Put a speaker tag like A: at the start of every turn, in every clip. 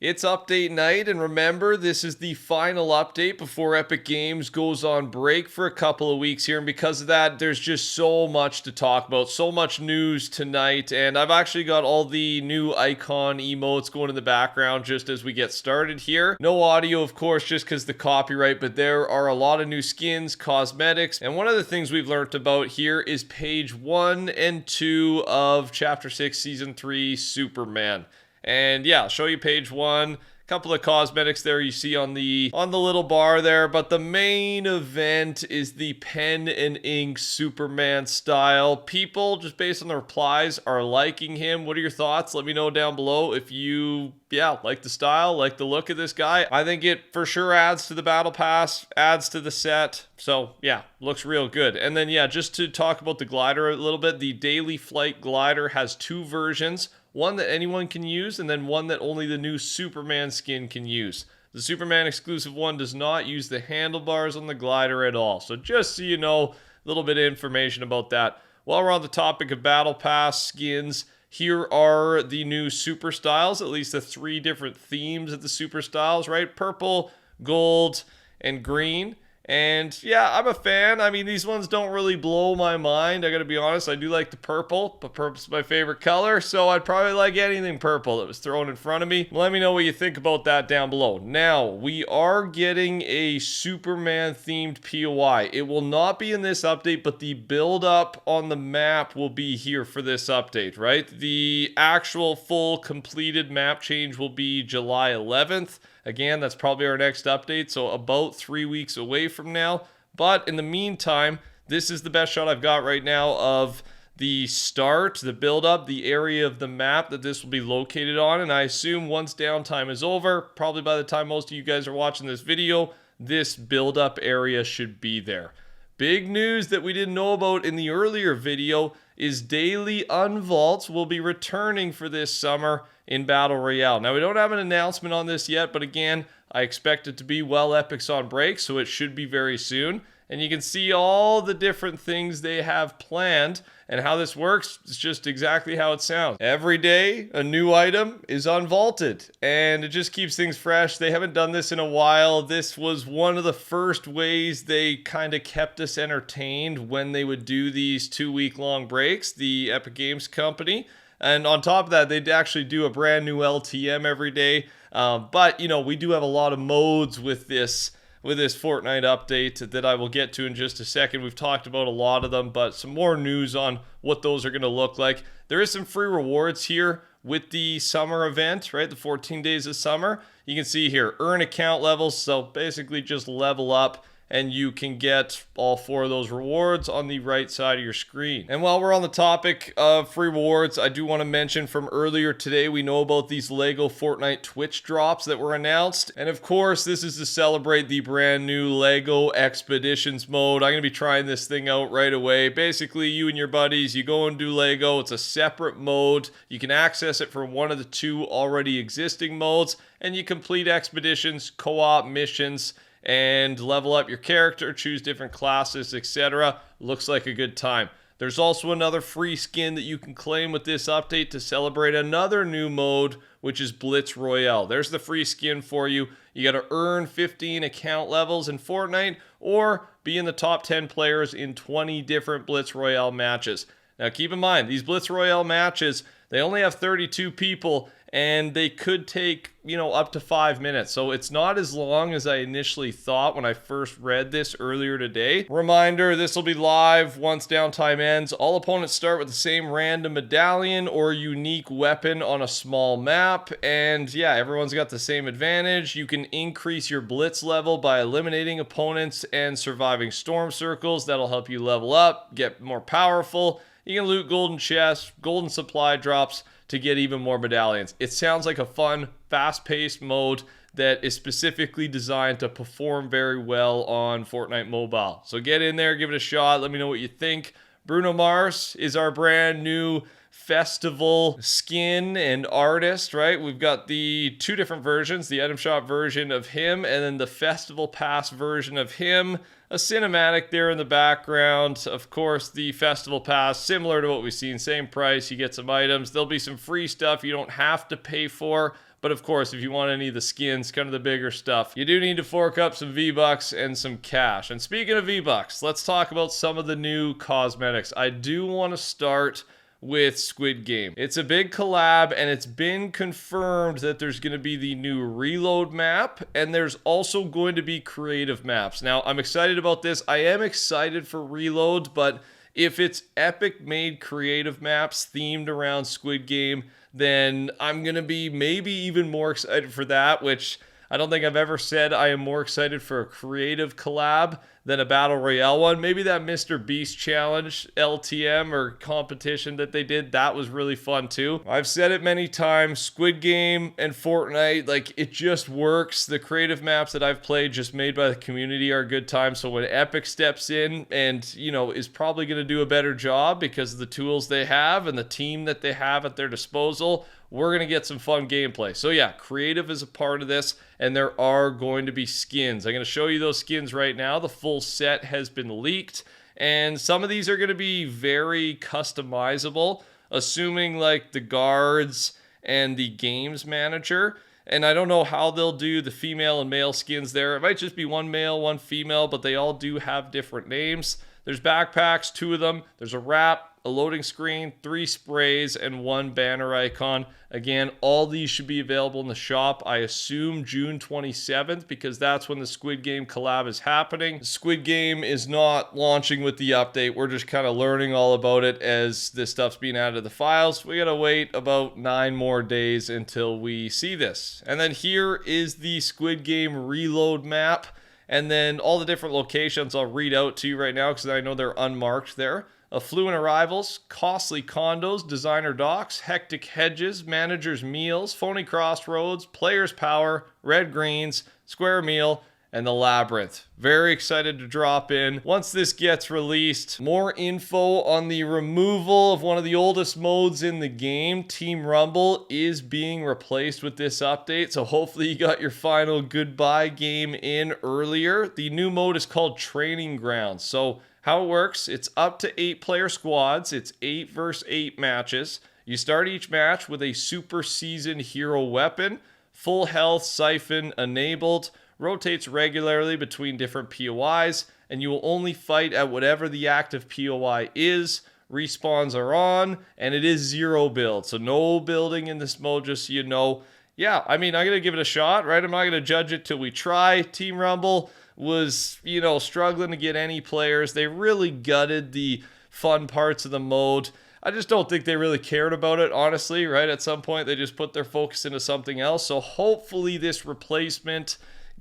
A: It's update night, and remember, this is the final update before Epic Games goes on break for a couple of weeks here, and because of that, there's just so much to talk about, so much news tonight, and I've actually got all the new icon emotes going in the background just as we get started here. No audio, of course, just because the copyright, but there are a lot of new skins, cosmetics, and one of the things we've learned about here is page 1 and 2 of Chapter 6, Season 3, Superman. And yeah, I'll show you page 1. A couple of cosmetics there you see on the little bar there, but the main event is the pen and ink Superman style. People, just based on the replies, are liking him. What are your thoughts? Let me know down below if you like the style, like the look of this guy. I think it for sure adds to the battle pass, adds to the set. So yeah, looks real good. And then yeah, just to talk about the glider a little bit, the daily flight glider has 2 versions. One that anyone can use, and then one that only the new Superman skin can use. The Superman exclusive one does not use the handlebars on the glider at all. So just so you know, a little bit of information about that. While we're on the topic of Battle Pass skins, here are the new super styles, at least the 3 different themes of the super styles, right? Purple, gold, and green. And yeah, I'm a fan. I mean, these ones don't really blow my mind. I gotta be honest, I do like the purple, but purple's my favorite color, so I'd probably like anything purple that was thrown in front of me. Let me know what you think about that down below. Now, we are getting a Superman themed POI. It will not be in this update, but the build up on the map will be here for this update, right? The actual full completed map change will be July 11th. Again, that's probably our next update, so about 3 weeks away from now. But in the meantime, this is the best shot I've got right now of the start, the build-up, the area of the map that this will be located on. And I assume once downtime is over, probably by the time most of you guys are watching this video, this build-up area should be there. Big news that we didn't know about in the earlier video is daily unvaults will be returning for this summer in Battle Royale. Now, we don't have an announcement on this yet, but again, I expect it to be while Epic's on break, so it should be very soon. And you can see all the different things they have planned, and how this works is just exactly how it sounds. Every day, a new item is unvaulted, and it just keeps things fresh. They haven't done this in a while. This was one of the first ways they kind of kept us entertained when they would do these 2-week-long breaks, the Epic Games company. And on top of that, they'd actually do a brand new LTM every day. But, you know, we do have a lot of modes with this Fortnite update that I will get to in just a second. We've talked about a lot of them, but some more news on what those are going to look like. There is some free rewards here with the summer event, right? The 14 days of summer. You can see here, earn account levels. So basically just level up, and you can get all 4 of those rewards on the right side of your screen. And while we're on the topic of free rewards, I do want to mention from earlier today, we know about these Lego Fortnite Twitch drops that were announced. And of course, this is to celebrate the brand new Lego Expeditions mode. I'm going to be trying this thing out right away. Basically, you and your buddies, you go and do Lego. It's a separate mode. You can access it from one of the 2 already existing modes, and you complete expeditions, co-op missions, and level up your character, choose different classes, etc. Looks like a good time. There's also another free skin that you can claim with this update to celebrate another new mode, which is Blitz Royale. There's the free skin for you. You got to earn 15 account levels in Fortnite or be in the top 10 players in 20 different Blitz Royale matches. Now keep in mind, these Blitz Royale matches, they only have 32 people, and they could take, up to 5 minutes. So it's not as long as I initially thought when I first read this earlier today. Reminder, this will be live once downtime ends. All opponents start with the same random medallion or unique weapon on a small map. And yeah, everyone's got the same advantage. You can increase your blitz level by eliminating opponents and surviving storm circles. That'll help you level up, get more powerful. You can loot golden chests, golden supply drops to get even more medallions. It sounds like a fun, fast-paced mode that is specifically designed to perform very well on Fortnite Mobile. So get in there, give it a shot, let me know what you think. Bruno Mars is our brand new festival skin and artist, right? We've got the 2 different versions, the item shop version of him and then the festival pass version of him. A cinematic there in the background. Of course, the festival pass, similar to what we've seen, same price, you get some items. There'll be some free stuff you don't have to pay for, But of course, if you want any of the skins, kind of the bigger stuff, you do need to fork up some V-Bucks and some cash. And speaking of V-Bucks, let's talk about some of the new cosmetics. I do want to start with Squid Game. It's a big collab, and it's been confirmed that there's going to be the new reload map, and there's also going to be creative maps. Now, I'm excited about this. I am excited for reload, but if it's Epic made creative maps themed around Squid Game, then I'm going to be maybe even more excited for that, which I don't think I've ever said I am more excited for a creative collab than a Battle Royale one. Maybe that Mr. Beast challenge, LTM, or competition that they did, that was really fun too. I've said it many times, Squid Game and Fortnite, like, it just works. The creative maps that I've played just made by the community are a good time. So when Epic steps in and, you know, is probably going to do a better job because of the tools they have and the team that they have at their disposal, we're going to get some fun gameplay. So yeah, creative is a part of this, and there are going to be skins. I'm going to show you those skins right now. The full set has been leaked, and some of these are going to be very customizable, assuming like the guards and the games manager. And I don't know how they'll do the female and male skins there. It might just be one male, one female, but they all do have different names. There's backpacks, 2 of them. There's a wrap, a loading screen, 3 sprays, and 1 banner icon. Again, all these should be available in the shop, I assume June 27th, because that's when the Squid Game collab is happening. Squid Game is not launching with the update. We're just kind of learning all about it as this stuff's being added to the files. We gotta wait about 9 more days until we see this. And then here is the Squid Game reload map. And then all the different locations I'll read out to you right now because I know they're unmarked there. Affluent arrivals, costly condos, designer docks, hectic hedges, manager's meals, phony crossroads, player's power, red greens, square meal, and the labyrinth. Very excited to drop in. Once this gets released, more info on the removal of one of the oldest modes in the game. Team Rumble is being replaced with this update, so hopefully you got your final goodbye game in earlier. The new mode is called Training Grounds. So how it works, it's up to 8-player squads. It's 8 versus 8 matches. You start each match with a super seasoned hero weapon, full health siphon enabled, rotates regularly between different POIs, and you will only fight at whatever the active POI is. Respawns are on, and it is 0 build, so no building in this mode, just so you know. Yeah, I mean, I'm going to give it a shot, right? I'm not going to judge it till we try. Team Rumble was, you know, struggling to get any players. They really gutted the fun parts of the mode. I just don't think they really cared about it, honestly, right? At some point, they just put their focus into something else. So hopefully this replacement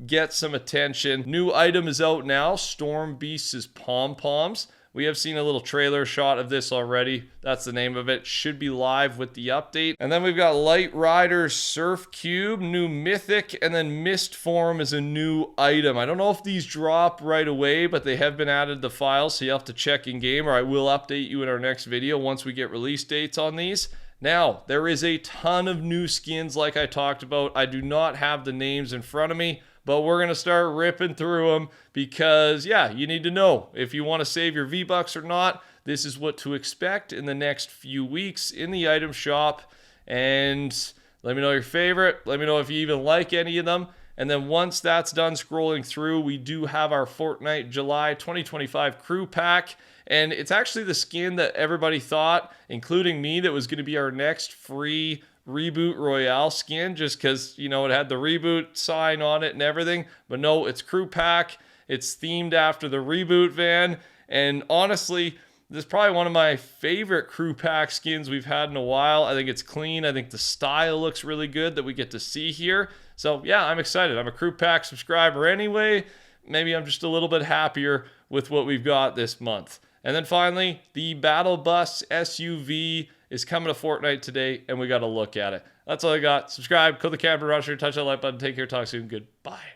A: gets some attention. New item is out now, Storm Beast's pom-poms. We have seen a little trailer shot of this already. That's the name of it. Should be live with the update. And then we've got Light Rider Surf Cube, new mythic, and then Mist Form is a new item. I don't know if these drop right away, but they have been added to the file, so you have to check in game, or I will update you in our next video once we get release dates on these. Now, there is a ton of new skins like I talked about. I do not have the names in front of me, but we're going to start ripping through them because, yeah, you need to know if you want to save your V-Bucks or not. This is what to expect in the next few weeks in the item shop. And let me know your favorite. Let me know if you even like any of them. And then once that's done scrolling through, we do have our Fortnite July 2025 crew pack. And it's actually the skin that everybody thought, including me, that was going to be our next free Reboot Royale skin, just because, you know, it had the reboot sign on it and everything. But no, it's crew pack. It's themed after the reboot van. And honestly, this is probably one of my favorite crew pack skins we've had in a while. I think it's clean. I think the style looks really good that we get to see here. So yeah, I'm excited. I'm a crew pack subscriber anyway. Maybe I'm just a little bit happier with what we've got this month. And then finally, the Battle Bus SUV is coming to Fortnite today, and we got to look at it. That's all I got. Subscribe, click the camera rusher, touch that like button. Take care, talk soon. Goodbye.